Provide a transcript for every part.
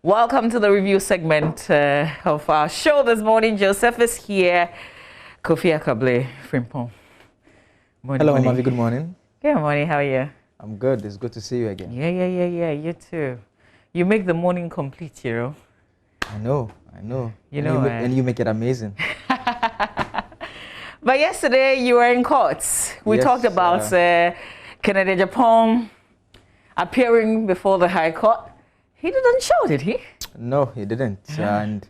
Welcome to the review segment of our show this morning. Joseph is here. Kofi Akable, Frimpong. Hello, Mavi. Good morning. Good morning. How are you? I'm good. It's good to see you again. Yeah. You too. You make the morning complete, you know. I know. And you make it amazing. But yesterday you were in court. We talked about Kennedy Japan appearing before the High Court. He didn't show, did he? No, he didn't. And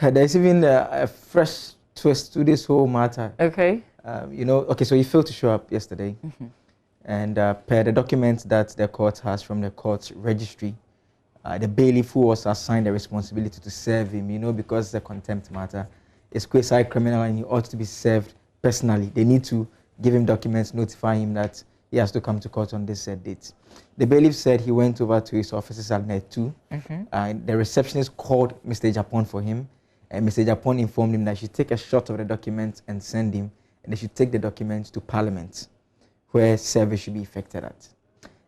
there's even a fresh twist to this whole matter. Okay. So he failed to show up yesterday. And per the documents that the court has from the court's registry, the bailiff who was assigned the responsibility to serve him, because the contempt matter is quasi-criminal and he ought to be served personally. They need to give him documents, notify him that he has to come to court on this set date. The bailiff said he went over to his offices at night 2. And the receptionist called Mr. Japan for him. And Mr. Japan informed him that he should take a shot of the documents and send him. And they should take the documents to Parliament, where service should be effected at.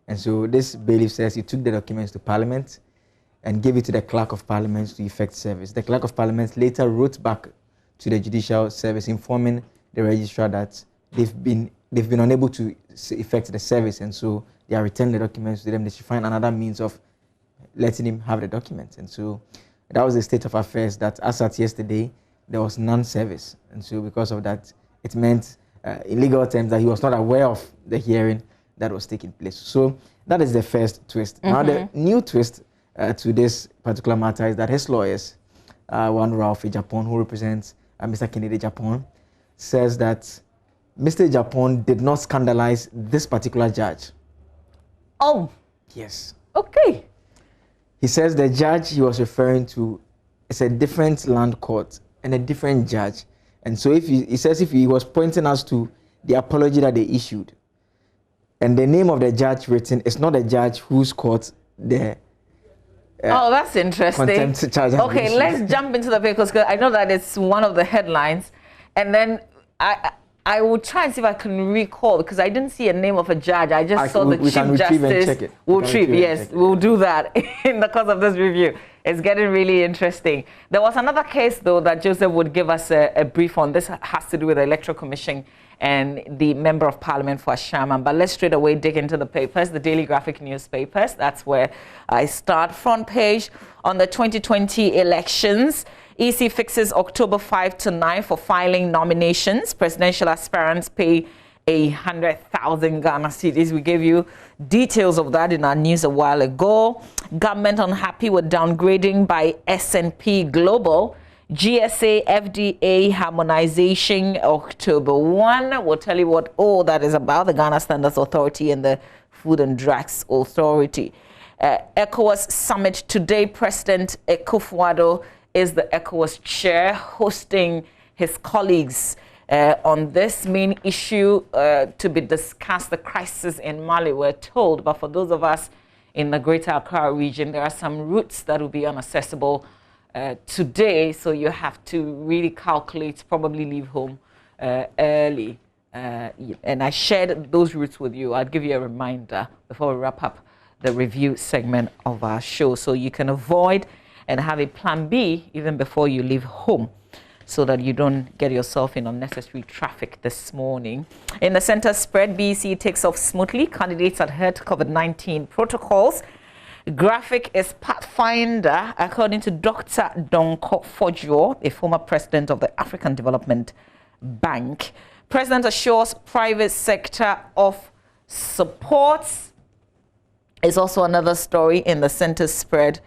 And so this bailiff says he took the documents to Parliament and gave it to the Clerk of Parliament to effect service. The Clerk of Parliament later wrote back to the Judicial Service informing the registrar that they've been unable to effect the service, and so they are returning the documents to them. They should find another means of letting him have the documents. And so that was the state of affairs, that as at yesterday, there was non-service. And so because of that, it meant in legal terms that he was not aware of the hearing that was taking place. So that is the first twist. Now the new twist to this particular matter is that his lawyers, one Ralph Japan, who represents Mr. Kennedy Japan, says that Mr. Japan did not scandalize this particular judge. Oh. Yes. Okay. He says the judge he was referring to is a different land court and a different judge. And so he says if he was pointing us to the apology that they issued, and the name of the judge written is not a judge whose court the that's interesting. Contempt charge. Okay, let's jump into the papers because I know that it's one of the headlines. And then I will try and see if I can recall, because I didn't see a name of a judge. I just saw the Chief Justice. We'll retrieve, yes, we'll do that in the course of this review. It's getting really interesting. There was another case, though, that Joseph would give us a brief on. This has to do with the Electoral Commission and the Member of Parliament for Ashaman. But let's straight away dig into the papers, the Daily Graphic newspapers. That's where I start. Front page on the 2020 elections. EC fixes October 5 to 9 for filing nominations. Presidential aspirants pay 100,000 Ghana cedis. We gave you details of that in our news a while ago. Government unhappy with downgrading by S&P Global. GSA FDA harmonization October 1. We'll tell you what all that is about. The Ghana Standards Authority and the Food and Drugs Authority. ECOWAS summit today. President Akufo-Addo is the ECOWAS chair, hosting his colleagues on this main issue to be discussed, the crisis in Mali, we're told. But for those of us in the Greater Accra region, there are some routes that will be inaccessible today, so you have to really calculate, probably leave home early. And I shared those routes with you. I'll give you a reminder before we wrap up the review segment of our show, so you can avoid and have a plan B even before you leave home, so that you don't get yourself in unnecessary traffic this morning. In the center spread, BEC takes off smoothly. Candidates adhere to COVID-19 protocols. Graphic is pathfinder, according to Dr. Donko Fojo, a former president of the African Development Bank. President assures private sector of support is also another story in the center spread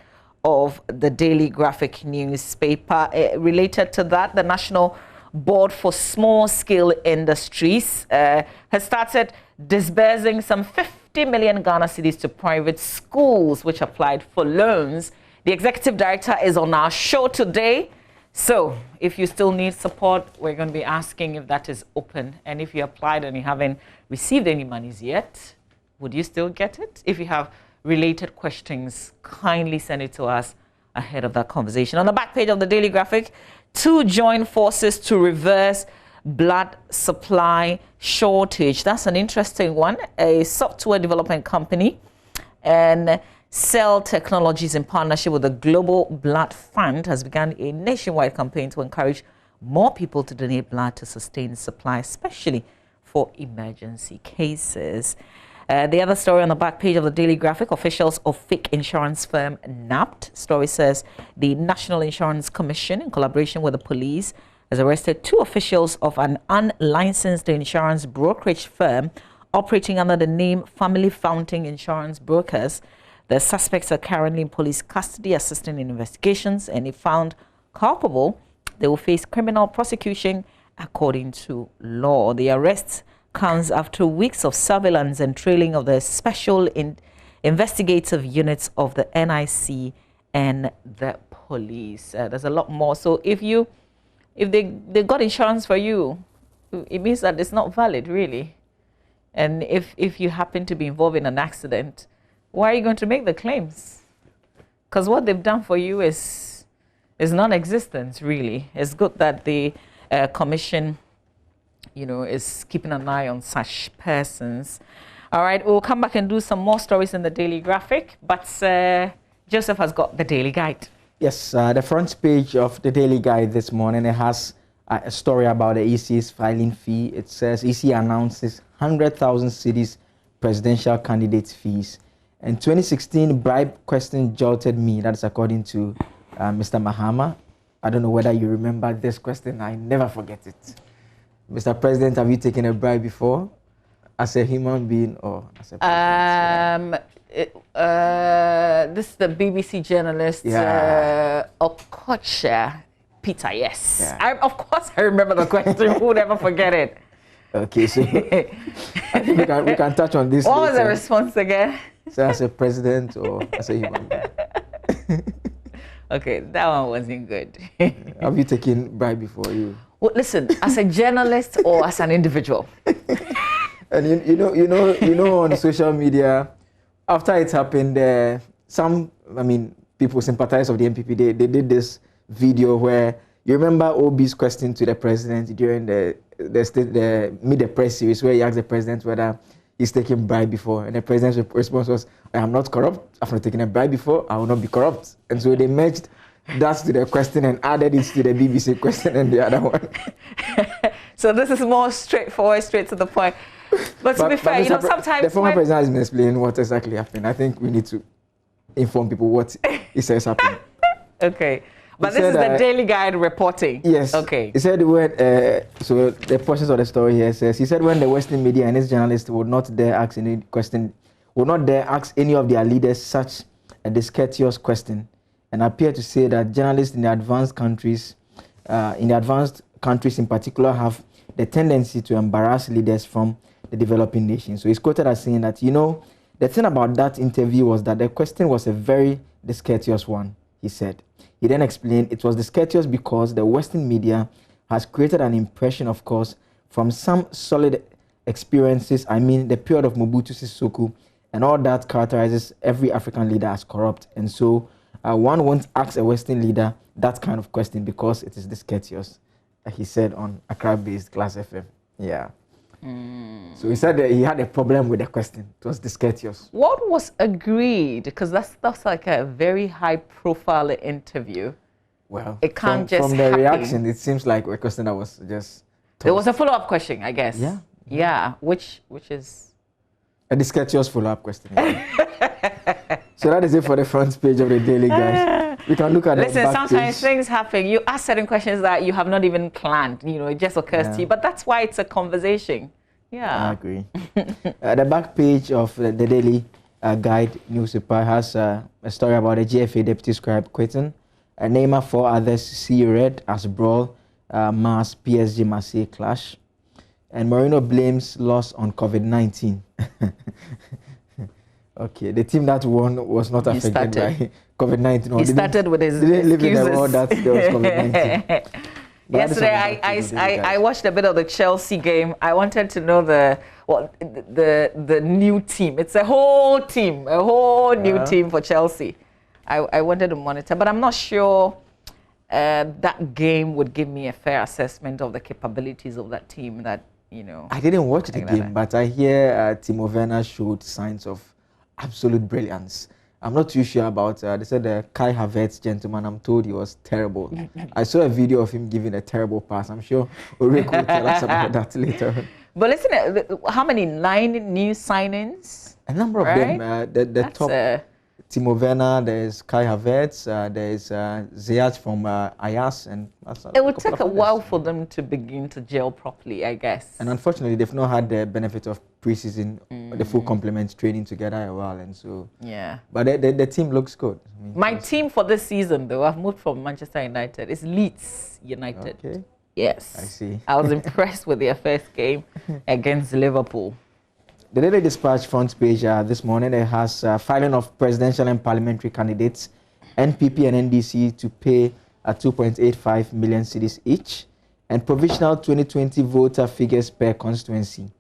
of the Daily Graphic newspaper. Related to that, the National Board for Small-Scale Industries has started disbursing some 50 million Ghana cedis to private schools which applied for loans. The executive director is on our show today. So if you still need support, we're going to be asking if that is open. And if you applied and you haven't received any monies yet, would you still get it? If you have related questions, kindly send it to us ahead of that conversation. On the back page of the Daily Graphic, 2 join forces to reverse blood supply shortage. That's an interesting one. A software development company and Cell Technologies, in partnership with the Global Blood Fund, has begun a nationwide campaign to encourage more people to donate blood to sustain supply, especially for emergency cases. The other story on the back page of the Daily Graphic, officials of fake insurance firm nabbed. Story says the National Insurance Commission, in collaboration with the police, has arrested 2 officials of an unlicensed insurance brokerage firm operating under the name Family Fountain Insurance Brokers. The suspects are currently in police custody, assisting in investigations, and if found culpable, they will face criminal prosecution according to law. The arrest comes after weeks of surveillance and trailing of the special investigative units of the NIC and the police. There's a lot more. So if they got insurance for you, it means that it's not valid, really. And if you happen to be involved in an accident, why are you going to make the claims? Because what they've done for you is non-existent, really. It's good that the commission, is keeping an eye on such persons. All right, we'll come back and do some more stories in the Daily Graphic, but Joseph has got the Daily Guide. Yes, the front page of the Daily Guide this morning, it has a story about the EC's filing fee. It says EC announces 100,000 cedis presidential candidate fees. In 2016, bribe question jolted me. That is according to Mr. Mahama. I don't know whether you remember this question. I never forget it. Mr. President, have you taken a bribe before as a human being or as a president? This is the BBC journalist, Okocha Peter, yes. Yeah. Of course I remember the question. Who would ever forget it? Okay, so I think we can touch on this What later. was the response again? So as a president or as a human being? Okay, that one wasn't good. Have you taken bribe before you? Well, listen, as a journalist or as an individual? And you know on social media, after it happened, people sympathize of the MPP. They did this video where you remember Obi's question to the president during the Meet the Press series, where he asked the president whether he's taken bribe before, and the president's response was, "I am not corrupt. I've not taken a bribe before. I will not be corrupt." And so they merged that to the question and added it to the BBC question and the other one. So this is more straightforward, straight to the point. But to be fair, sometimes the former president has been explaining what exactly happened. I think we need to inform people what he says happened. Okay. But this is the Daily Guide reporting. Yes. Okay. He said so the process of the story here says, he said when the Western media and its journalists would not dare ask any of their leaders such a discourteous question, and appear to say that journalists in the advanced countries in particular, have the tendency to embarrass leaders from the developing nations. So he's quoted as saying that, the thing about that interview was that the question was a very discourteous one, he said. He then explained it was discourteous because the Western media has created an impression, of course, from some solid experiences. I mean, the period of Mobutu Sese Seko and all that characterizes every African leader as corrupt. And so one won't ask a Western leader that kind of question because it is discourteous, he said on Accra-based Class FM. Yeah. So he said that he had a problem with the question. It was discourteous. What was agreed? Because that's like a very high-profile interview. Well, it can't just from the reaction, it seems like a question that was just tossed. There was a follow-up question, I guess. Yeah. Yeah, which is a discourteous follow-up question. Yeah. So that is it for the front page of the Daily Guide. We can look at the back page. Sometimes things happen. You ask certain questions that you have not even planned. It just occurs to you. But that's why it's a conversation. Yeah. I agree. The back page of the Daily Guide newspaper has a story about a GFA deputy scribe quitting. Neymar, 4 others see red as brawl, mass PSG Marseille clash. And Mourinho blames loss on COVID-19. Okay, the team that won was not affected by COVID-19. He started with his excuses. Live in the world that there was COVID-19. Yesterday, I watched a bit of the Chelsea game. I wanted to know the new team. It's a whole team, a whole new team for Chelsea. I wanted to monitor, but I'm not sure that game would give me a fair assessment of the capabilities of that team. I didn't watch the game, but I hear Timo Werner showed signs of absolute brilliance. I'm not too sure about, they said the Kai Havertz gentleman, I'm told he was terrible. I saw a video of him giving a terrible pass. I'm sure Ulrich will tell us about that later on. But listen, how many? 9 new signings? A number of them. The top, Timo Werner, there's Kai Havertz, there's Ziyech from Ajax, and it would take a while for them to begin to gel properly, I guess. And unfortunately, they've not had the benefit of preseason, the full complement training together a while, and so yeah. But the team looks good. I mean, my team for this season, though, I've moved from Manchester United. It's Leeds United. Okay. Yes. I see. I was impressed with their first game against Liverpool. The Daily Dispatch front page this morning, it has filing of presidential and parliamentary candidates, NPP and NDC, to pay 2.85 million cedis each, and provisional 2020 voter figures per constituency.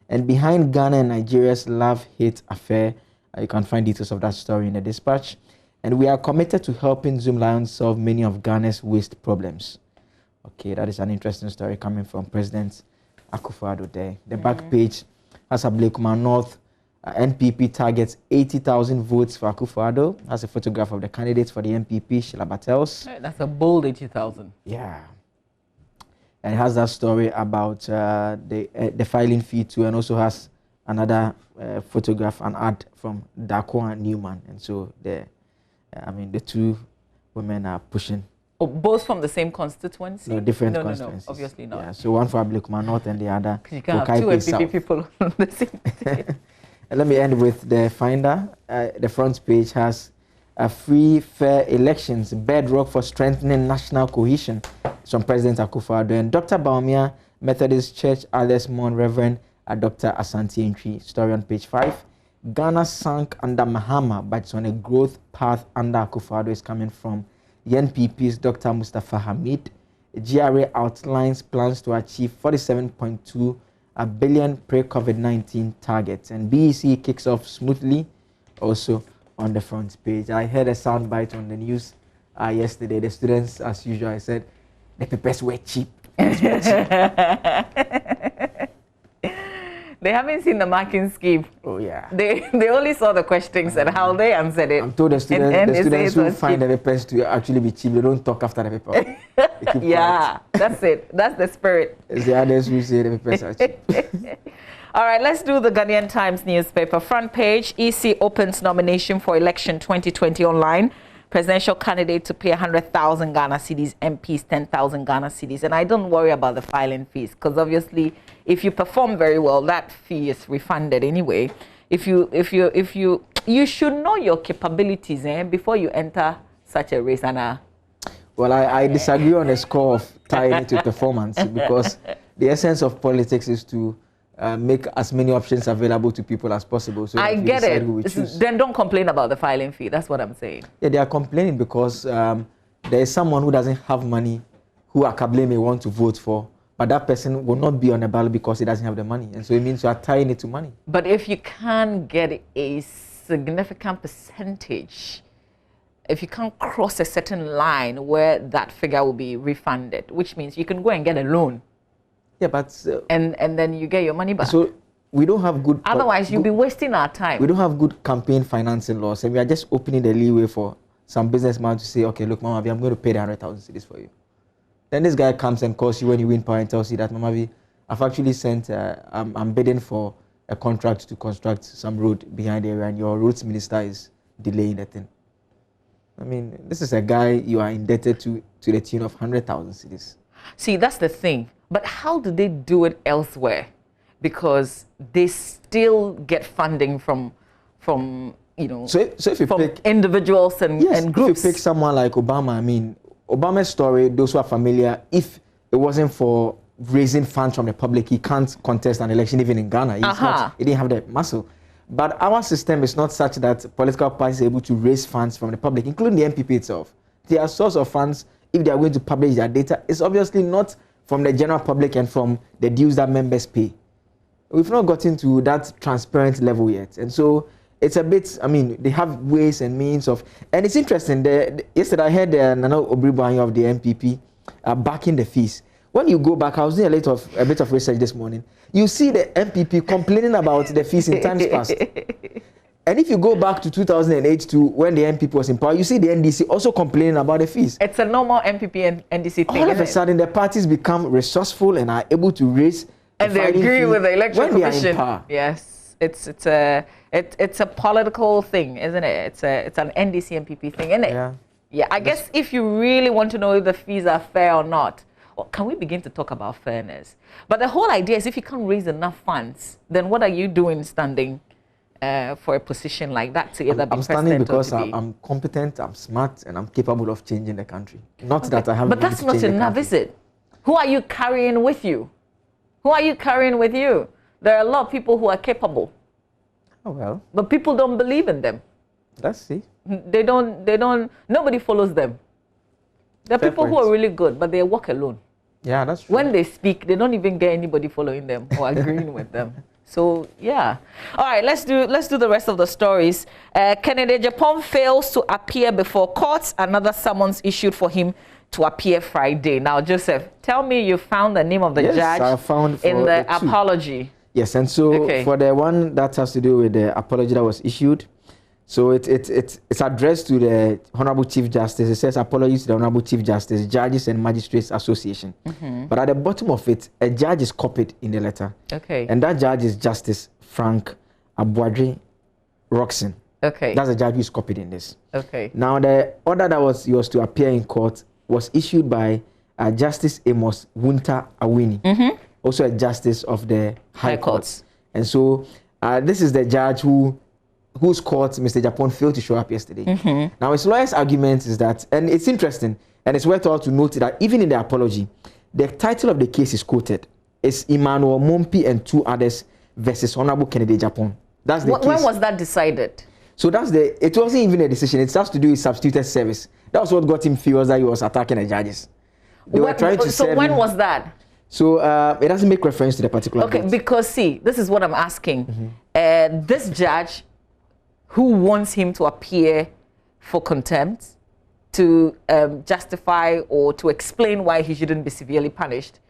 And behind Ghana and Nigeria's love-hate affair, you can find details of that story in the Dispatch. And we are committed to helping Zoom Lions solve many of Ghana's waste problems. Okay, that is an interesting story coming from President Akufo-Addo there. The back page has a Blakuma North. NPP targets 80,000 votes for Akufo-Addo. That's a photograph of the candidates for the NPP, Sheila Bartels. That's a bold 80,000. Yeah. And it has that story about the filing fee too, and also has another photograph, an ad from Darko and Newman. And so the two women are pushing. Oh, both from the same constituency? No, different constituencies. No, obviously not. Yeah, so one for Blakuma North and the other. You can't have 2 NPP people on the same. Let me end with the Finder. The front page has free, fair elections, bedrock for strengthening national cohesion. It's from President Akufo-Addo. And Dr. Baumia, Methodist Church, Alice Mon, Reverend Dr. Asante Entry. Story on page 5. Ghana sank under Mahama, but it's on a growth path under Akufo-Addo. Is coming from the NPP's Dr. Mustafa Hamid. GRA outlines plans to achieve 47.2 billion pre-COVID-19 targets. And BEC kicks off smoothly, also on the front page. I heard a soundbite on the news yesterday. The students, as usual, I said, the papers were cheap. They haven't seen the marking scheme. Oh, yeah. They only saw the questions and how they answered it. I'm told the students who find the papers to actually be cheap, they don't talk after the paper. Yeah, that's it. That's the spirit. It's the others who say the papers are cheap. All right, let's do the Ghanaian Times newspaper. Front page, EC opens nomination for election 2020 online. Presidential candidate to pay 100,000 Ghana cedis, MPs 10,000 Ghana cedis. And I don't worry about the filing fees, because obviously if you perform very well, that fee is refunded anyway. You should know your capabilities before you enter such a race. Well, I disagree on the score of tying it to performance, because the essence of politics is to make as many options available to people as possible. So I get it. Then don't complain about the filing fee. That's what I'm saying. Yeah, they are complaining because there is someone who doesn't have money who Akable may want to vote for, but that person will not be on the ballot because he doesn't have the money. And so it means you are tying it to money. But if you can't get a significant percentage, if you can't cross a certain line where that figure will be refunded, which means you can go and get a loan. Yeah, but and then you get your money back. So we don't have good. Otherwise, you'll be wasting our time. We don't have good campaign financing laws, and we are just opening the leeway for some businessman to say, "Okay, look, Mama V, I'm going to pay the 100,000 cedis for you." Then this guy comes and calls you when you win power and tells you that, "Mama V, I've actually sent. I'm bidding for a contract to construct some road behind the area, and your roads minister is delaying the thing." I mean, this is a guy you are indebted to the tune of 100,000 cedis. See, that's the thing. But how do they do it elsewhere? Because they still get funding from you know, so if you pick individuals and groups. If you pick someone like Obama, I mean, Obama's story, those who are familiar, if it wasn't for raising funds from the public, he can't contest an election even in Ghana. He didn't have the muscle. But our system is not such that political parties are able to raise funds from the public, including the NPP itself. Their source of funds, if they are going to publish their data, is obviously not from the general public and from the dues that members pay. We've not gotten to that transparent level yet. And so it's a bit, I mean, they have ways and means of, and it's interesting, yesterday I heard Nana Obribuanyi of the NPP backing the fees. When you go back, I was doing a bit of research this morning, you see the NPP complaining about the fees in times past. And if you go back to 2008 to when the NPP was in power, you see the NDC also complaining about the fees. It's a normal NPP and NDC thing. All of a sudden, the parties become resourcely and are able to raise and they agree with the electoral commission. They are in power. Yes, it's a political thing, isn't it? It's an NDC NPP thing, isn't it? Yeah. Yeah. I guess if you really want to know if the fees are fair or not, well, can we begin to talk about fairness? But the whole idea is if you can't raise enough funds, then what are you doing standing for a position like that to either be I'm standing because I'm competent, I'm smart, and I'm capable of changing the country. Not that I have. But that's not enough, is it? Who are you carrying with you? Who are you carrying with you? There are a lot of people who are capable. Oh well. But people don't believe in them. Let's see. They don't. Nobody follows them. There are people who are really good, but they walk alone. Yeah, that's true. When they speak, they don't even get anybody following them or agreeing with them. So yeah. All right, let's do the rest of the stories. Kennedy Japan fails to appear before courts. Another summons issued for him to appear Friday. Now, Joseph, tell me you found the name of the judge I found in the apology. Yes, and so for the one that has to do with the apology that was issued, so it's addressed to the Honorable Chief Justice. It says apologies to the Honorable Chief Justice, Judges and Magistrates Association. But at the bottom of it, a judge is copied in the letter. Okay. And that judge is Justice Frank Abuadri Roxon. Okay. That's the judge who is copied in this. Okay. Now the order that was to appear in court was issued by Justice Amos Wunta Awini, also a justice of the High Court. And so this is the judge whose court Mr. Japan failed to show up yesterday. Now his lawyer's argument is that, and it's interesting, and it's worth all to note that even in the apology, the title of the case is quoted. It's Emmanuel Mompi and two others versus Honorable Kennedy Japan. That's the case. When was that decided? So it wasn't even a decision. It has to do with substituted service. That was what got him furious that he was attacking the judges. They were trying to so when was that? So it doesn't make reference to the particular date. Because see, this is what I'm asking. This judge who wants him to appear for contempt, to justify or to explain why he shouldn't be severely punished,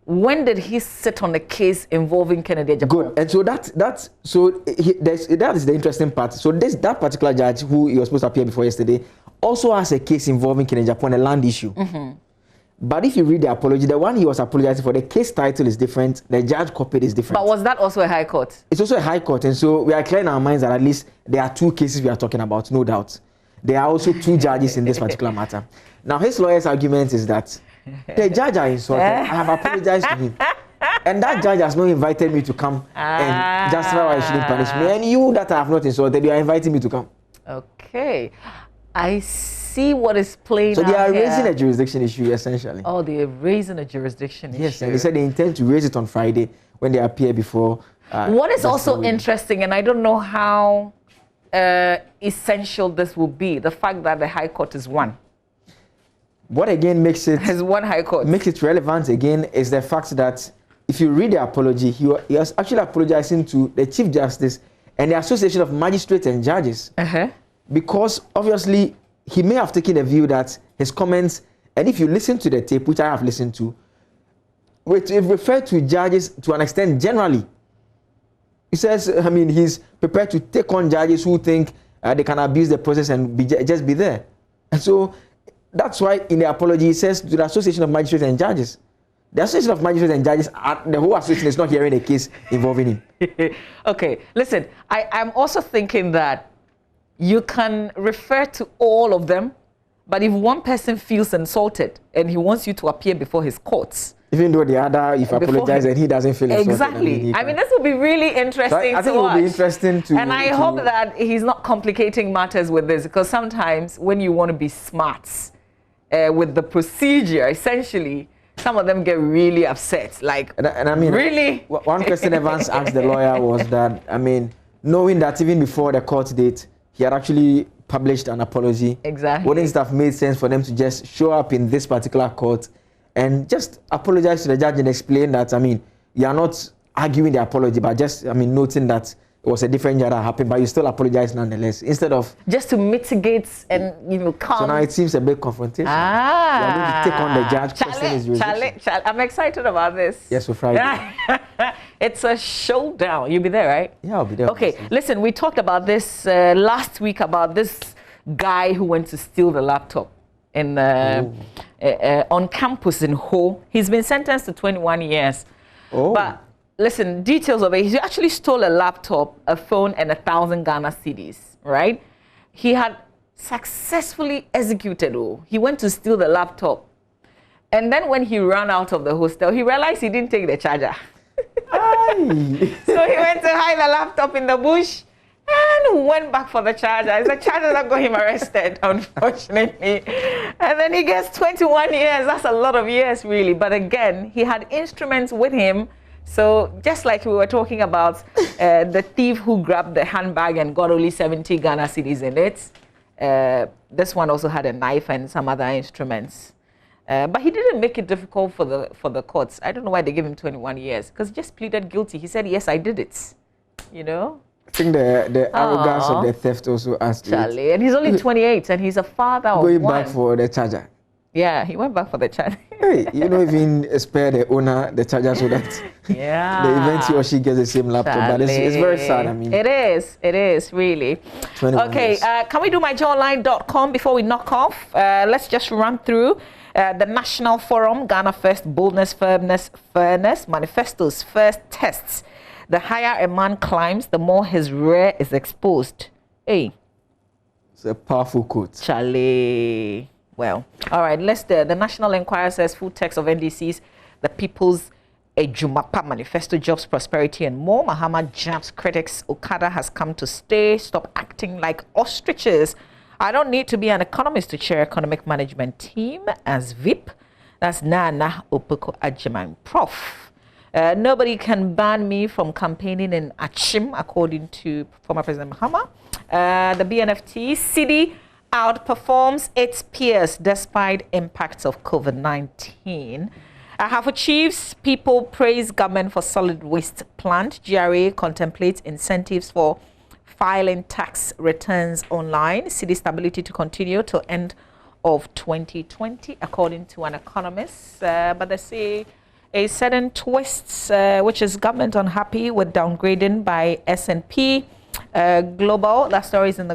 when did he sit on a case involving Kennedy Japan? Good. And so that is the interesting part. So that particular judge who he was supposed to appear before yesterday also has a case involving Kennedy Japan, a land issue. But if you read the apology, the one he was apologizing for, the case title is different, the judge copied is different. But was that also a high court? It's also a high court, and so we are clear in our minds that at least there are two cases we are talking about, no doubt. There are also two judges in this particular matter. Now, his lawyer's argument is that the judge I insulted, I have apologized to him. And that judge has not invited me to come and justify why he shouldn't punish me. And you that I have not insulted, you are inviting me to come. Okay. I see what is playing out. So they are raising a jurisdiction issue, essentially. Oh, they are raising a jurisdiction issue. Yes, and they said they intend to raise it on Friday when they appear before. What is also interesting, and I don't know how essential this will be, the fact that the High Court is one. What again makes it... Has one High Court. Makes it relevant again is the fact that if you read the apology, he was actually apologizing to the Chief Justice and the Association of Magistrates and Judges. Because obviously he may have taken a view that his comments, and if you listen to the tape, which I have listened to, it referred to judges to an extent generally. He says, I mean, he's prepared to take on judges who think they can abuse the process and just be there. And so that's why in the apology he says to the Association of Magistrates and Judges. The Association of Magistrates and Judges, the whole association is not hearing a case involving him. Okay, listen, I'm also thinking that you can refer to all of them, but if one person feels insulted and he wants you to appear before his courts, even though the other, if apologizes and he doesn't feel insulted. Exactly. I mean, this will be really interesting to watch. I think it will be interesting to... And I hope that he's not complicating matters with this, because sometimes when you want to be smart with the procedure, essentially, some of them get really upset. Like, and I mean, really? One question Evans asked the lawyer was that, I mean, knowing that even before the court date, he had actually published an apology. Exactly. Wouldn't it have made sense for them to just show up in this particular court and just apologize to the judge and explain that, I mean, you are not arguing the apology, but just, I mean, noting that it was a different judge that happened, but you still apologize nonetheless, instead of... Just to mitigate and, you know, calm. So now it seems a bit confrontational. You are going to take on the judge, question his jurisdiction. I'm excited about this. Yes, for Friday. It's a showdown. You'll be there, right? Yeah, I'll be there. Okay, listen, we talked about this last week about this guy who went to steal the laptop in on campus in Ho. He's been sentenced to 21 years. Oh. But listen, details of it. He actually stole a laptop, a phone, and 1,000 Ghana cedis, right? He had successfully executed. He went to steal the laptop. And then when he ran out of the hostel, he realized he didn't take the charger. So he went to hide the laptop in the bush and went back for the charger. It's the charger that got him arrested, unfortunately. And then he gets 21 years. That's a lot of years, really. But again, he had instruments with him. So just like we were talking about the thief who grabbed the handbag and got only 70 Ghana cedis in it, this one also had a knife and some other instruments. But he didn't make it difficult for the courts. I don't know why they gave him 21 years, because he just pleaded guilty. He said, yes, I did it, you know? I think the arrogance of the theft also asked Charlie, and he's only 28, and he's a father of one. Going back for the charger. Yeah, he went back for the charger. Hey, you know, even spare the owner the charger so that the event he or she gets the same laptop. Charlie. But it's very sad, I mean. It is, really. Okay, can we do myjoyonline.com before we knock off? Let's just run through. The National Forum, Ghana First, Boldness, Firmness, Fairness, Manifesto's first tests. The higher a man climbs, the more his rear is exposed. Hey. It's a powerful quote. Charlie. Well, all right, the National Enquirer says full text of NDC's The People's Ejumapa Manifesto, Jobs, Prosperity, and more. Mahama jabs critics. Okada has come to stay. Stop acting like ostriches. I don't need to be an economist to chair economic management team as VIP. That's Nana Opoko Ajiman Prof. Nobody can ban me from campaigning in Achim, according to former President Mahama. The BNFT city outperforms its peers despite impacts of COVID-19. Ahafo chiefs, people praise government for solid waste plant. GRA contemplates incentives for filing tax returns online. City stability to continue till end of 2020, according to an economist. But they say a sudden twist, which is government unhappy with downgrading by S&P Global. That story is in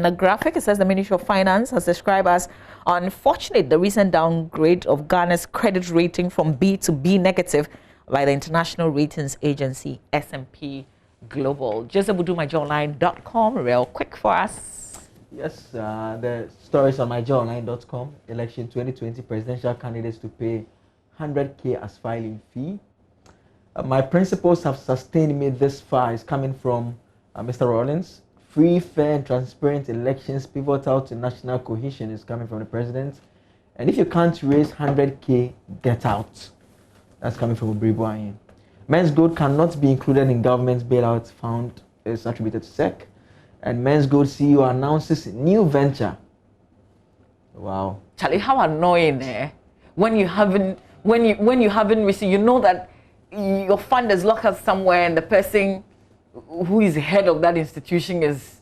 the graphic. It says the Ministry of Finance has described as unfortunate the recent downgrade of Ghana's credit rating from B to B negative by the international ratings agency S&P Global. Joseph will do myjoyonline.com real quick for us. Yes, the stories on myjoyonline.com. Election 2020 presidential candidates to pay 100K as filing fee. My principles have sustained me this far is coming from Mr. Rawlings. Free, fair, and transparent elections pivotal to national cohesion is coming from the president. And if you can't raise 100K, get out. That's coming from Bribe. Men's Gold cannot be included in government's bailout fund is attributed to SEC. And Men's Gold CEO announces new venture. Wow. Charlie, how annoying, eh? When you haven't received, you know that your fund is locked up somewhere and the person who is head of that institution is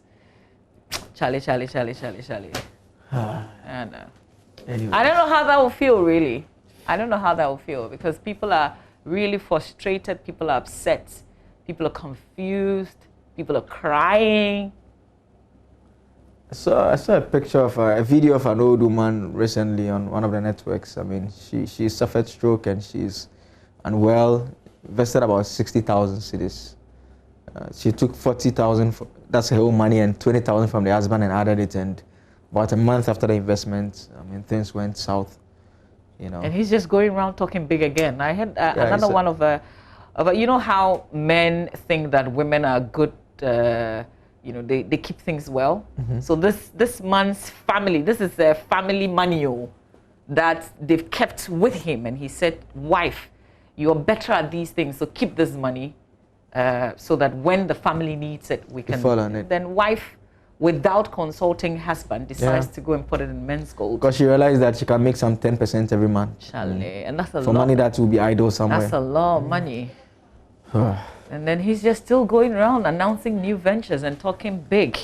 Charlie. I don't know. Anyway. I don't know how that will feel, really. I don't know how that will feel because people are really frustrated, people are upset, people are confused, people are crying. So I saw a picture of a video of an old woman recently on one of the networks. I mean, she suffered stroke and she's unwell, invested about 60,000 cedis. She took 40,000, that's her own money, and 20,000 from the husband and added it. And about a month after the investment, I mean, things went south, you know. And he's just going around talking big again. I had another one of a, you know how men think that women are good, you know, they keep things well. Mm-hmm. So this man's family, this is a family money that they've kept with him. And he said, wife, you're better at these things, so keep this money. So that when the family needs it, we can. Fall on it. Then wife, without consulting husband, decides to go and put it in Men's Gold. Because she realized that she can make some 10% every month. Charlie, and that's a lot. For money that will be idle somewhere. That's a lot of money. And then he's just still going around announcing new ventures and talking big.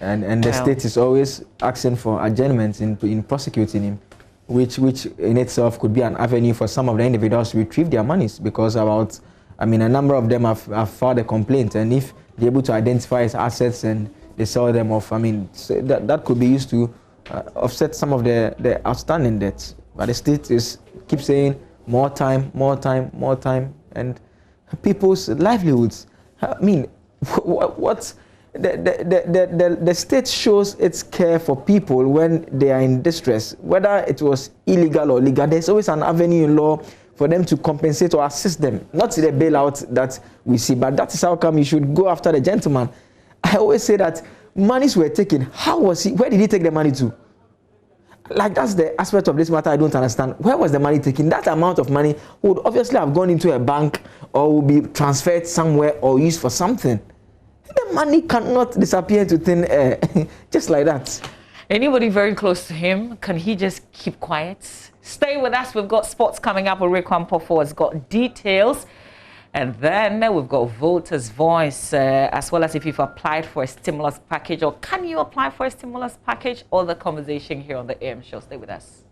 And the state is always asking for adjournments in prosecuting him, which in itself could be an avenue for some of the individuals to retrieve their monies, because about I mean, a number of them have filed a complaint, and if they're able to identify his assets and they sell them off, I mean, so that could be used to offset some of the outstanding debts. But the state keeps saying more time, and people's livelihoods. I mean, what the state shows its care for people when they are in distress, whether it was illegal or legal. There's always an avenue in law for them to compensate or assist them. Not the bailout that we see, but that is how come you should go after the gentleman. I always say that monies were taken. How was he? Where did he take the money to? Like, that's the aspect of this matter I don't understand. Where was the money taken? That amount of money would obviously have gone into a bank or would be transferred somewhere or used for something. The money cannot disappear into thin air just like that. Anybody very close to him, can he just keep quiet? Stay with us. We've got sports coming up. Rekwan Pofo has got details. And then we've got voters' voice, as well as if you've applied for a stimulus package, or can you apply for a stimulus package? All the conversation here on the AM show. Stay with us.